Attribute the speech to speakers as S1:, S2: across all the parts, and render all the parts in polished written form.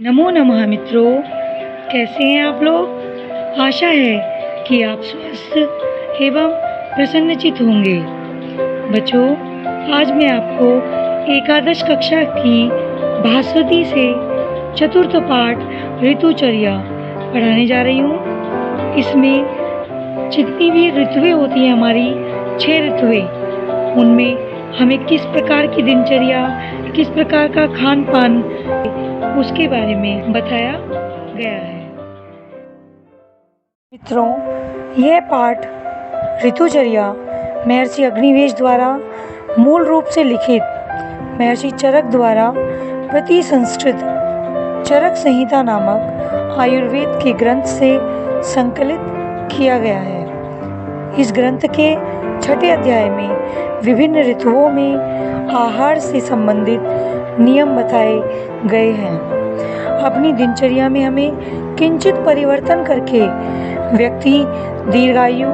S1: नमो नमः मित्रों, कैसे हैं आप लोग। आशा है कि आप स्वस्थ एवं प्रसन्नचित होंगे। बच्चों, आज मैं आपको एकादश कक्षा की भास्वती से चतुर्थ पाठ ऋतुचर्या पढ़ाने जा रही हूँ। इसमें जितनी भी ऋतुएं होती हैं, हमारी 6 ऋतुएं, उनमें हमें किस प्रकार की दिनचर्या, किस प्रकार का खान पान, उसके बारे में बताया गया है। मित्रों, यह पाठ ऋतुचर्या महर्षि अग्निवेश द्वारा मूल रूप से लिखित महर्षि चरक द्वारा प्रति संस्कृत चरक संहिता नामक आयुर्वेद के ग्रंथ से संकलित किया गया है। इस ग्रंथ के 6ठे अध्याय में विभिन्न ऋतुओं में आहार से संबंधित नियम बताए गए हैं। अपनी दिनचर्या में हमें किंचित परिवर्तन करके व्यक्ति दीर्घायु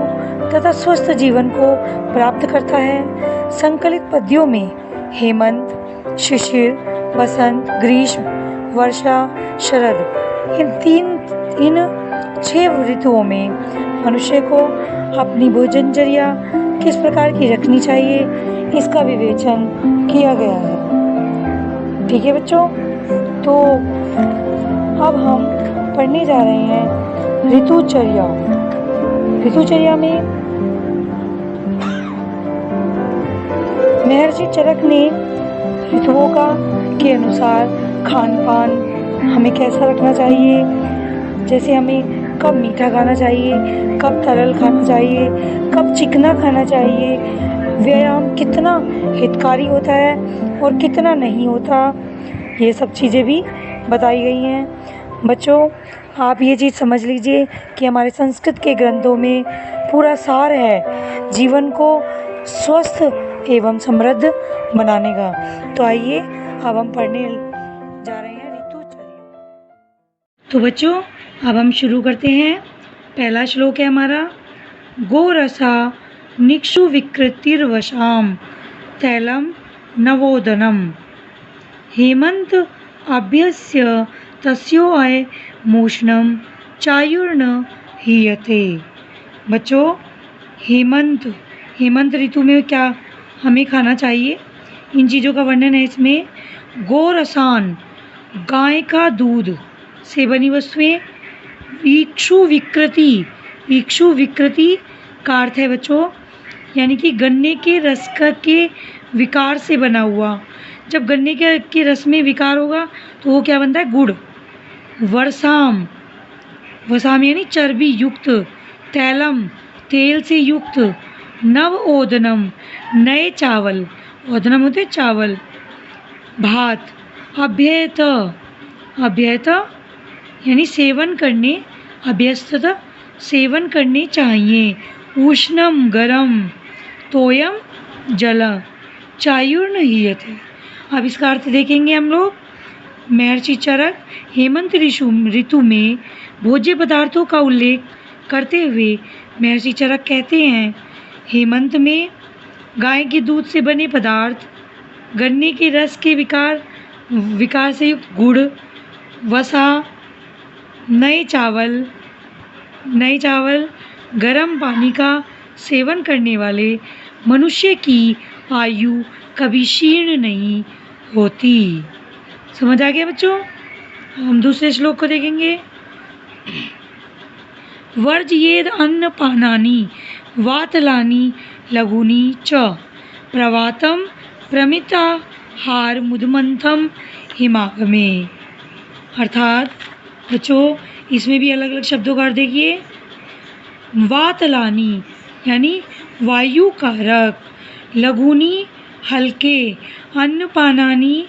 S1: तथा स्वस्थ जीवन को प्राप्त करता है। संकलित पद्यों में हेमंत, शिशिर, वसंत, ग्रीष्म, वर्षा, शरद, इन 6 ऋतुओं में मनुष्य को अपनी भोजनचर्या किस प्रकार की रखनी चाहिए, इसका विवेचन किया गया है। ठीक है बच्चों, तो अब हम पढ़ने जा रहे हैं ऋतुचर्या। ऋतुचर्या में महर्षि चरक ने ऋतुओं के अनुसार खान पान हमें कैसा रखना चाहिए, जैसे हमें कब मीठा खाना चाहिए, कब तरल खाना चाहिए, कब चिकना खाना चाहिए, व्यायाम कितना हितकारी होता है और कितना नहीं होता, ये सब चीज़ें भी बताई गई हैं। बच्चों, आप ये चीज़ समझ लीजिए कि हमारे संस्कृत के ग्रंथों में पूरा सार है जीवन को स्वस्थ एवं समृद्ध बनाने का। तो आइए अब हम पढ़ने जा रहे हैं ऋतुचर्या। तो बच्चों, अब हम शुरू करते हैं। पहला श्लोक है हमारा, गोरसा निक्षु विकृतिर्वशाम तैलम नवोदनम हेमंत अभ्यस्य तस्यो अय मोषणम चायुर्न हीयते। बच्चों, हेमंत ऋतु में क्या हमें खाना चाहिए, इन चीज़ों का वर्णन है इसमें। गोरसान, गाय का दूध से बनी वस्तुएं। इक्षु विकृति का अर्थ है बच्चों, यानी कि गन्ने के रस के विकार से बना हुआ। जब गन्ने के रस में विकार होगा तो वो क्या बनता है, गुड़। वसाम यानी चर्बी युक्त। तैलम, तेल से युक्त। नव ओदनम, नए चावल। ओदनम होते चावल, भात। अभ्ययत यानी सेवन करने, अभ्यस्तः सेवन करने चाहिए। उष्णम, गरम। तोयम, जल। चायुर्न हीयते। अब इसका अर्थ देखेंगे हम लोग। महर्षि चरक हेमंत ऋतु में भोज्य पदार्थों का उल्लेख करते हुए महर्षि चरक कहते हैं, हेमंत में गाय के दूध से बने पदार्थ, गन्ने के रस के विकार से युक्त गुड़, वसा, नए चावल, गर्म पानी का सेवन करने वाले मनुष्य की आयु कभी क्षीण नहीं होती। समझ आ गया बच्चों। हम दूसरे श्लोक को देखेंगे। वर्जयेद अन्न पानानि वातलानि लघुनी च प्रवातम प्रमिताहार मुदमंथम हिमागमे। अर्थात बच्चों, इसमें भी अलग अलग शब्दों का अर्थ देखिए। वातलानी यानी वायु कारक, लघुनी हल्के, अन्नपानानी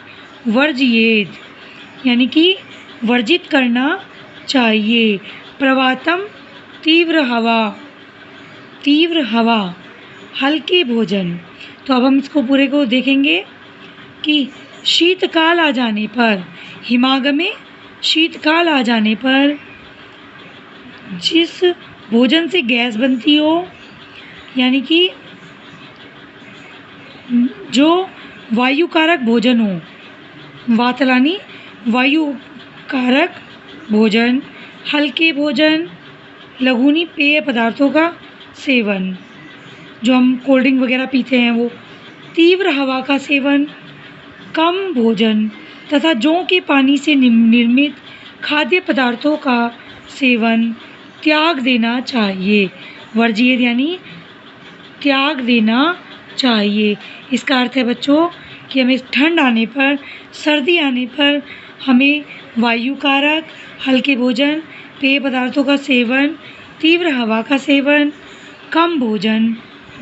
S1: वर्जयेद यानी कि वर्जित करना चाहिए। प्रवातम तीव्र हवा, हल्के भोजन। तो अब हम इसको पूरे को देखेंगे कि शीतकाल आ जाने पर, हिमागमे शीतकाल आ जाने पर जिस भोजन से गैस बनती हो, यानी कि जो वायुकारक भोजन हो, वातलानी वायु कारक भोजन, हल्के भोजन, लघुनी पेय पदार्थों का सेवन, जो हम कोल्ड ड्रिंक वगैरह पीते हैं वो, तीव्र हवा का सेवन, कम भोजन तथा जौ के पानी से निर्मित खाद्य पदार्थों का सेवन त्याग देना चाहिए। वर्जित यानी त्याग देना चाहिए। इसका अर्थ है बच्चों कि हमें ठंड आने पर, सर्दी आने पर हमें वायु कारक, हल्के भोजन, पेय पदार्थों का सेवन, तीव्र हवा का सेवन, कम भोजन,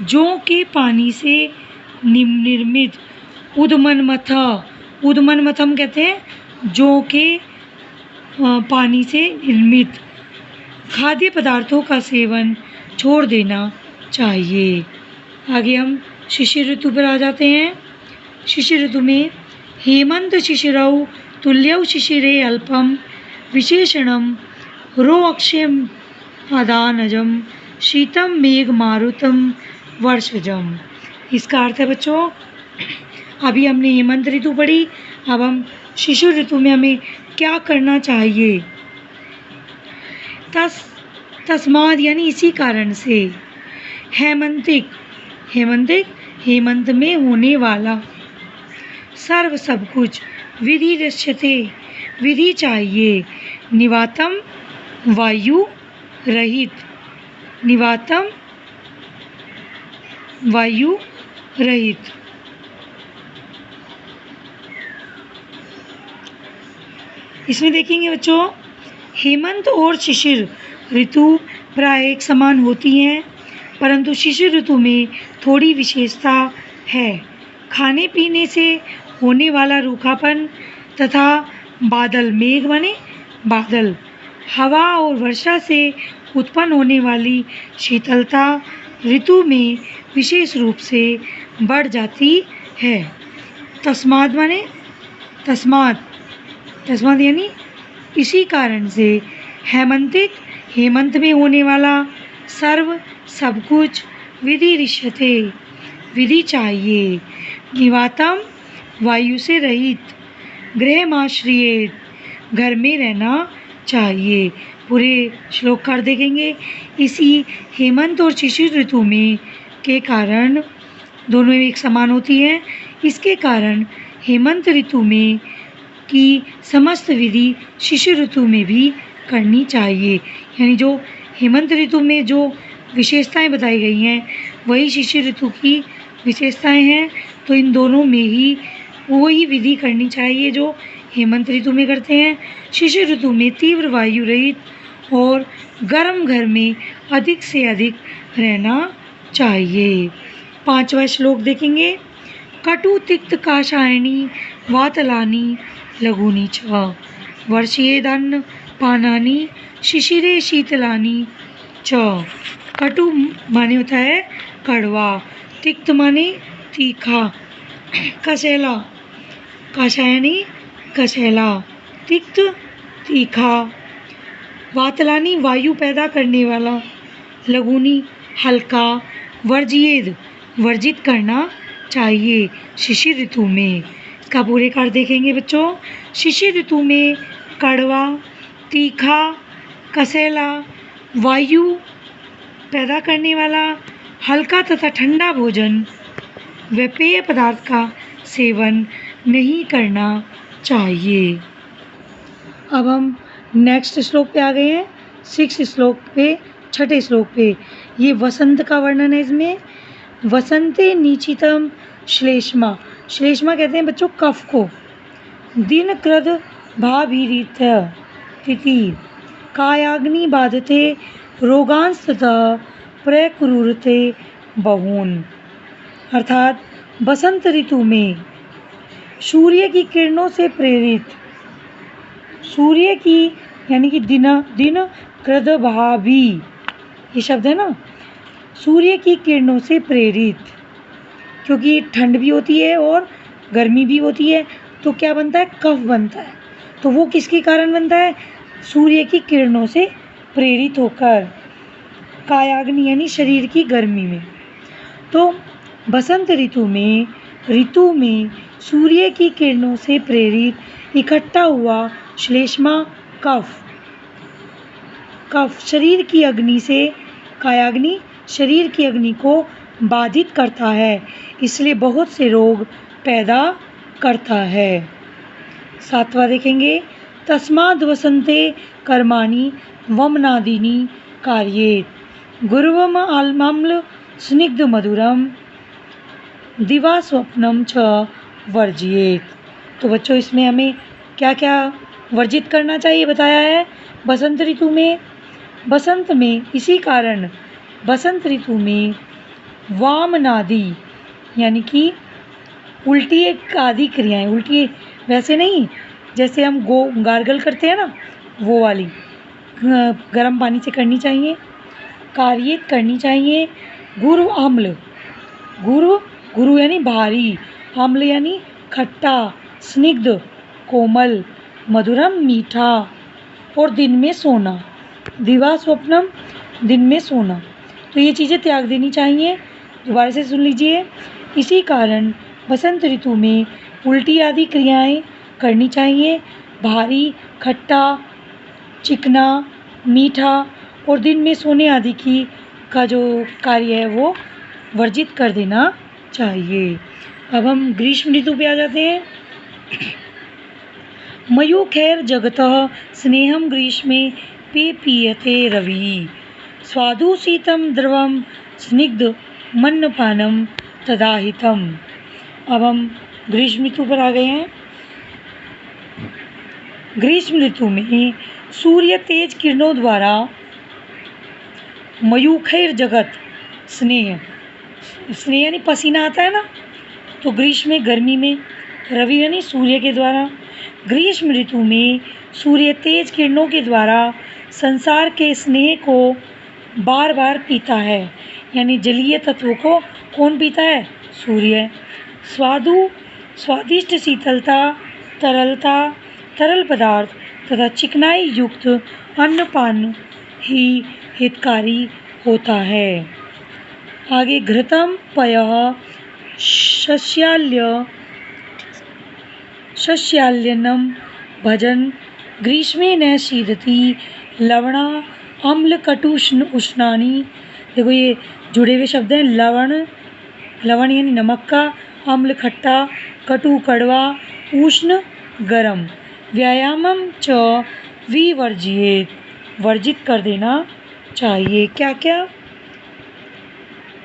S1: जौ के पानी से निर्मित उदमनमथम कहते हैं जौ के पानी से निर्मित खाद्य पदार्थों का सेवन छोड़ देना चाहिए। आगे हम शिशिर ऋतु पर आ जाते हैं। शिशिर ऋतु में हेमंत शिशिरौ तुल्यौ शिशिरे अल्पम विशेषणम रो अक्षयम आदानजम शीतम मेघ मारुतम वर्षजम। इसका अर्थ है बच्चों, अभी हमने हेमंत ऋतु पढ़ी, अब हम शिशिर ऋतु में हमें क्या करना चाहिए। तस्माद यानी इसी कारण से, हेमंतिक हेमंत में होने वाला, सर्व सब कुछ, विधि दृश्यते विधि चाहिए, निवातम वायु रहित, निवातम वायु रहित। इसमें देखेंगे बच्चों, हेमंत और शिशिर ऋतु प्राय एक समान होती हैं, परंतु शिशिर ऋतु में थोड़ी विशेषता है। खाने पीने से होने वाला रूखापन तथा बादल, मेघ माने बादल, हवा और वर्षा से उत्पन्न होने वाली शीतलता ऋतु में विशेष रूप से बढ़ जाती है। तस्माद माने तस्माद यानी इसी कारण से, हेमंत में होने वाला, सर्व सब कुछ, विधि दृश्यते विधि चाहिए, निवातम वायु से रहित, गृहमाश्रियेत घर में रहना चाहिए। पूरे श्लोक का अर्थ देखेंगे। इसी हेमंत और शिशिर ऋतु में के कारण, दोनों एक समान होती हैं, इसके कारण हेमंत ऋतु में की समस्त विधि शिशिर ऋतु में भी करनी चाहिए। यानी जो हेमंत ऋतु में जो विशेषताएं बताई गई हैं वही शिशिर ऋतु की विशेषताएं हैं, तो इन दोनों में ही वही विधि करनी चाहिए जो हेमंत ऋतु में करते हैं। शिशिर ऋतु में तीव्र वायु रहित और गर्म घर में अधिक से अधिक रहना चाहिए। 5वां श्लोक देखेंगे। कटु तिक्त काषायणी वातलानी लघुनी च वर्षेदन्न पानानि शिशिरे शीतलानी च। कटु माने होता है कड़वा, तिक्त माने तीखा, कसैला, काषायनी कसैला, तिक्त तीखा, वातलानी वायु पैदा करने वाला, लघुनी हल्का, वर्जियेद वर्जित करना चाहिए शिशिर ऋतु में। इसका पूरे कार्य देखेंगे बच्चों। शिशिर ऋतु में कड़वा, तीखा, कसैला, वायु पैदा करने वाला, हल्का तथा ठंडा भोजन व पेय पदार्थ का सेवन नहीं करना चाहिए। अब हम नेक्स्ट श्लोक पे आ गए हैं, 6 श्लोक पे, 6ठे श्लोक पे। ये वसंत का वर्णन है। इसमें वसंते नीचितम श्लेष्मा, श्लेष्मा कहते हैं बच्चों कफ को, दिन कृद भाभीरित तिथि कायाग्नि बाधते रोगांस्ततः प्रकुरुते बहून। अर्थात बसंत ऋतु में सूर्य की किरणों से प्रेरित, सूर्य की यानी कि दिन कृद भाभी, ये शब्द है ना, सूर्य की किरणों से प्रेरित, क्योंकि ठंड भी होती है और गर्मी भी होती है, तो क्या बनता है, कफ बनता है। तो वो किसके कारण बनता है, सूर्य की किरणों से प्रेरित होकर, कायाग्नि यानी शरीर की गर्मी में। तो बसंत ऋतु में सूर्य की किरणों से प्रेरित इकट्ठा हुआ श्लेष्मा कफ कफ शरीर की अग्नि से कायाग्नि शरीर की अग्नि को बाधित करता है, इसलिए बहुत से रोग पैदा करता है। 7वां देखेंगे, तस्माद् वसन्ते कर्माणि वमनादीनि कार्येत् गुरुवम आम्ल स्निग्ध मधुरम दिवा स्वप्नम च वर्जियेत। तो बच्चों इसमें हमें क्या क्या वर्जित करना चाहिए बताया है। बसंत ऋतु में इसी कारण बसंत ऋतु में वामनादि यानी कि उल्टी एक आदि क्रियाएं, उल्टी वैसे नहीं जैसे हम गार्गल करते हैं ना, वो वाली गर्म पानी से करनी चाहिए, कार्येत करनी चाहिए। गुरु आम्ल गुरु यानी भारी, आम्ल यानी खट्टा, स्निग्ध कोमल, मधुरम मीठा, और दिन में सोना, दिवा स्वप्नम दिन में सोना, तो ये चीज़ें त्याग देनी चाहिए। दोबारा से सुन लीजिए, इसी कारण बसंत ऋतु में उल्टी आदि क्रियाएं करनी चाहिए, भारी, खट्टा, चिकना, मीठा और दिन में सोने आदि का जो कार्य है वो वर्जित कर देना चाहिए। अब हम ग्रीष्म ऋतु पे आ जाते हैं। मयूखैर जगतः स्नेहम ग्रीष्मे पीयते रवि स्वादु शीतम द्रवम स्निग्ध मन्नपानम तदाहितम। अब हम ग्रीष्म ऋतु पर आ गए हैं। ग्रीष्म ऋतु में सूर्य तेज किरणों द्वारा मयूखैर जगत स्नेह यानी पसीना आता है ना, तो ग्रीष्म में गर्मी में, रवि यानी सूर्य के द्वारा। ग्रीष्म ऋतु में सूर्य तेज किरणों के द्वारा संसार के स्नेह को बार बार पीता है, यानी जलीय तत्वों को कौन पीता है? सूर्य। स्वादिष्ट शीतलता, तरलता, तरल पदार्थ तथा चिकनाई युक्त अन्नपान ही हितकारी होता है। आगे घृतम पयः शस्याल्यन्नं भजन ग्रीष्मे न सीदति लवणा अम्ल कटुष्ण उष्णानि। देखो ये जुड़े हुए शब्द हैं। लवण यानी नमक का, अम्ल खट्टा, कटु कड़वा, उष्ण गरम। व्यायामम च विवर्जियेत वर्जित कर देना चाहिए। क्या क्या?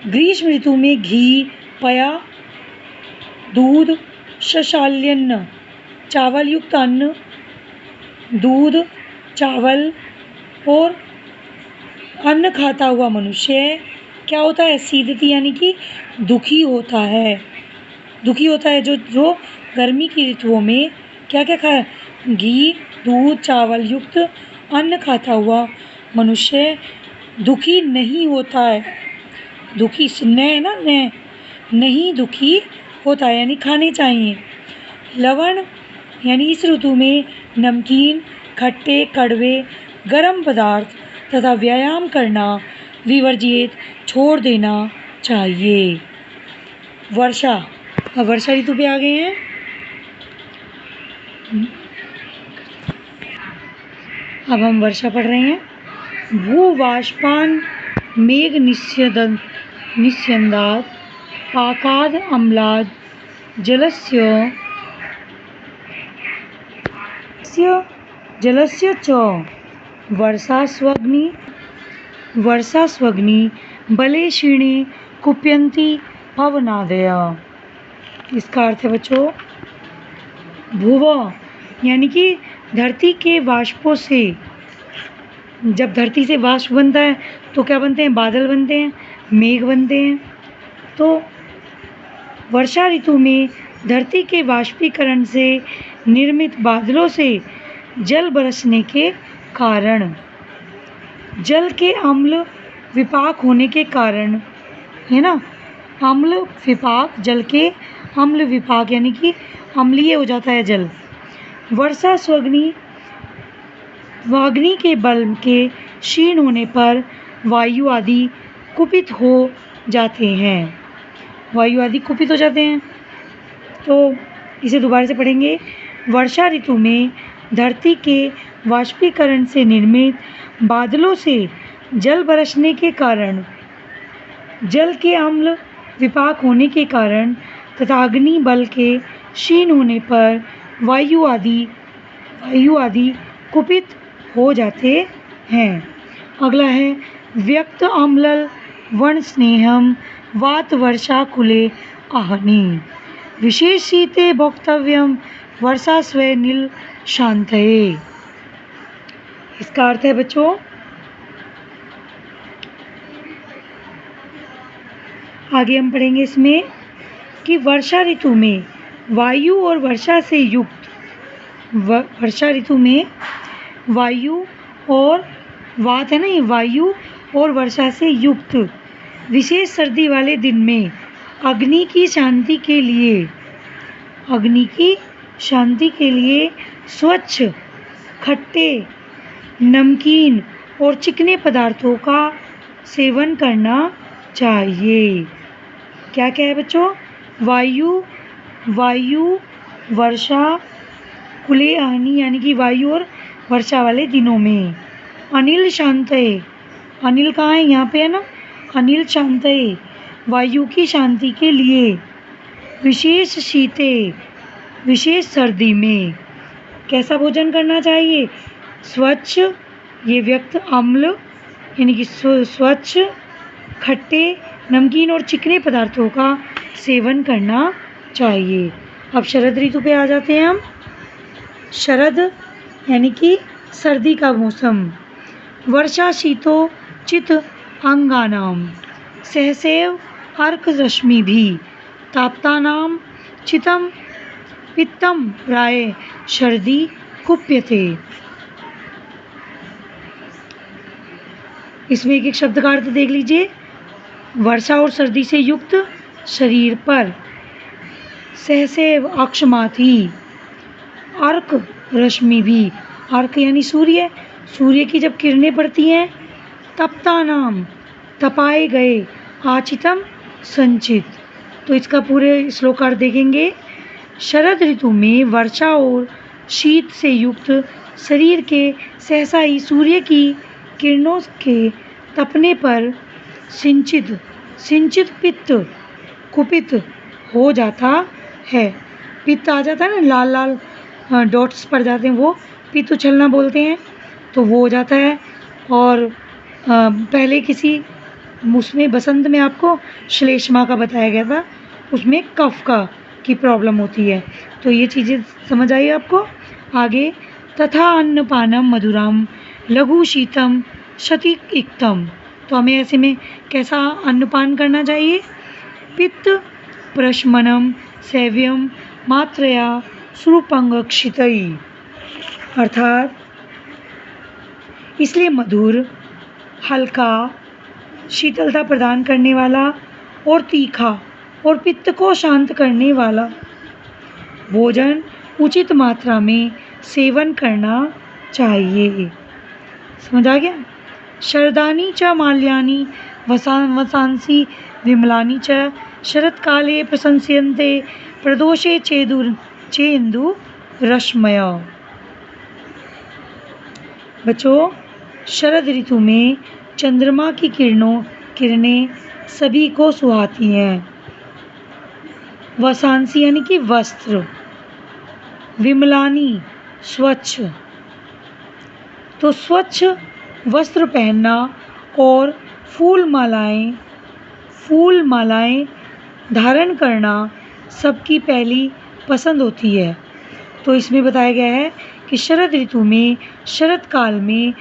S1: ग्रीष्म ऋतु में घी, पया, दूध, शशाल्यन्न चावल युक्त अन्न, दूध, चावल और अन्न खाता हुआ मनुष्य क्या होता है? सीदती यानी कि दुखी होता है। जो गर्मी की ऋतुओं में क्या क्या खाए? घी, दूध, चावल युक्त अन्न खाता हुआ मनुष्य दुखी नहीं होता है। दुखी नहीं दुखी होता है, यानी खाने चाहिए। लवण यानी इस ऋतु में नमकीन, खट्टे, कड़वे, गर्म पदार्थ तथा व्यायाम करना विवर्जित छोड़ देना चाहिए। वर्षा। अब वर्षा ऋतु पे आ गए हैं। अब हम वर्षा पढ़ रहे हैं। भूवाष्पान मेघ निस्यन्दात् पाकाद अम्लाद जलस्य च वर्षास्वग्नि बले क्षीणे कुप्यन्ति पवनादय। इसका अर्थ है बच्चों, भूव यानी कि धरती के वाष्पों से, जब धरती से वाष्प बनता है तो क्या बनते हैं? बादल बनते हैं, मेघ बनते हैं। तो वर्षा ऋतु में धरती के वाष्पीकरण से निर्मित बादलों से जल बरसने के कारण, जल के अम्ल विपाक होने के कारण, है ना, अम्ल विपाक, जल के अम्ल विपाक यानी कि अम्लीय हो जाता है जल। वर्षा स्वाग्नि के बल के क्षीण होने पर वायु आदि कुपित हो जाते हैं। तो इसे दोबारा से पढ़ेंगे। वर्षा ऋतु में धरती के वाष्पीकरण से निर्मित बादलों से जल बरसने के कारण, जल के अम्ल विपाक होने के कारण तथा अग्नि बल के क्षीण होने पर वायु आदि कुपित हो जाते हैं। अगला है व्यक्त अम्लल वर्ण स्नेहम वात वर्षा कुले आहनि विशेष शीते भोक्तव्यम वर्षा स्वे नील शांतये। इसका अर्थ है बच्चों, आगे हम पढ़ेंगे इसमें कि वर्षा ऋतु में वायु और वर्षा से युक्त, वर्षा ऋतु में वायु और वात है ना, ये वायु और वर्षा से युक्त विशेष सर्दी वाले दिन में अग्नि की शांति के लिए स्वच्छ, खट्टे, नमकीन और चिकने पदार्थों का सेवन करना चाहिए। क्या क्या है बच्चों? वायु वर्षा कुले आहनि यानी कि वायु और वर्षा वाले दिनों में। अनिल शांतये, अनिल कहाँ है? यहाँ पे है ना, अनिल शांतये वायु की शांति के लिए। विशेष शीते, विशेष सर्दी में कैसा भोजन करना चाहिए? स्वच्छ, ये व्यक्त अम्ल यानी कि स्वच्छ, खट्टे, नमकीन और चिकने पदार्थों का सेवन करना चाहिए। अब शरद ऋतु पे आ जाते हैं हम। शरद यानी कि सर्दी का मौसम। वर्षा शीतो चित अंगानाम सहसेव अर्क रश्मि भी ताप्तानाम चितम पित्तम राय शर्दी कुप्यते। इसमें एक एक शब्द का अर्थ देख लीजिए। वर्षा और सर्दी से युक्त शरीर पर, सहसेव अक्षमाथी, अर्क रश्मि भी, अर्क यानी सूर्य, सूर्य की जब किरणें पड़ती हैं, तप्ता नाम तपाए गए, आचितम संचित। तो इसका पूरे श्लोकार्थ देखेंगे। शरद ऋतु में वर्षा और शीत से युक्त शरीर के सहसा ही सूर्य की किरणों के तपने पर सिंचित पित्त कुपित हो जाता है। पित्त आ जाता है ना, लाल लाल डॉट्स पड़ जाते हैं, वो पित्त उछलना बोलते हैं, तो वो हो जाता है। और पहले किसी उसमें बसंत में आपको श्लेष्मा का बताया गया था, उसमें कफ की प्रॉब्लम होती है। तो ये चीज़ें समझ आई आपको। आगे तथा अन्नपानम मधुराम लघु शीतम शतिक्तम, तो हमें ऐसे में कैसा अन्नपान करना चाहिए? पित्त प्रशमनम सेव्यम मात्रया सुरूपंगक्षितई, अर्थात इसलिए मधुर, हल्का, शीतलता प्रदान करने वाला और तीखा और पित्त को शांत करने वाला भोजन उचित मात्रा में सेवन करना चाहिए। समझ आ गया? शरदानी च माल्यानि वसांसि विमलानि च शरत्काले प्रशंस्यन्ते प्रदोषे चेन्दु रश्मय। बच्चों, शरद ऋतु में चंद्रमा की किरणें सभी को सुहाती हैं। वसांसी यानी कि वस्त्र, विमलानी स्वच्छ, तो स्वच्छ वस्त्र पहनना और फूल मालाएं धारण करना सबकी पहली पसंद होती है। तो इसमें बताया गया है कि शरद ऋतु में शरद काल में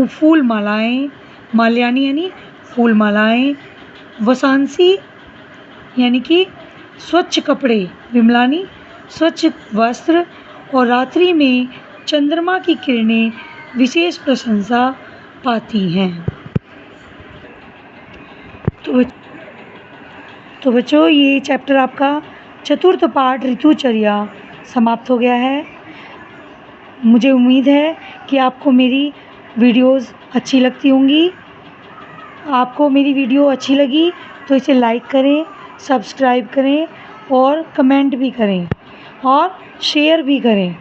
S1: फूल मालाएं, माल्यानी यानी फूल मालाएं, वसांसी यानी कि स्वच्छ कपड़े, विमलानी स्वच्छ वस्त्र, और रात्रि में चंद्रमा की किरणें विशेष प्रशंसा पाती हैं। तो बच्चों, ये चैप्टर आपका चतुर्थ पाठ ऋतुचर्या समाप्त हो गया है। मुझे उम्मीद है कि आपको मेरी वीडियोस अच्छी लगती होंगी। आपको मेरी वीडियो अच्छी लगी तो इसे लाइक करें, सब्सक्राइब करें और कमेंट भी करें और शेयर भी करें।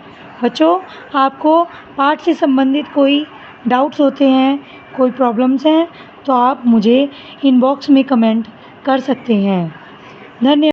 S1: बच्चों, आपको पाठ से संबंधित कोई डाउट्स होते हैं, कोई प्रॉब्लम्स हैं, तो आप मुझे इनबॉक्स में कमेंट कर सकते हैं। धन्यवाद।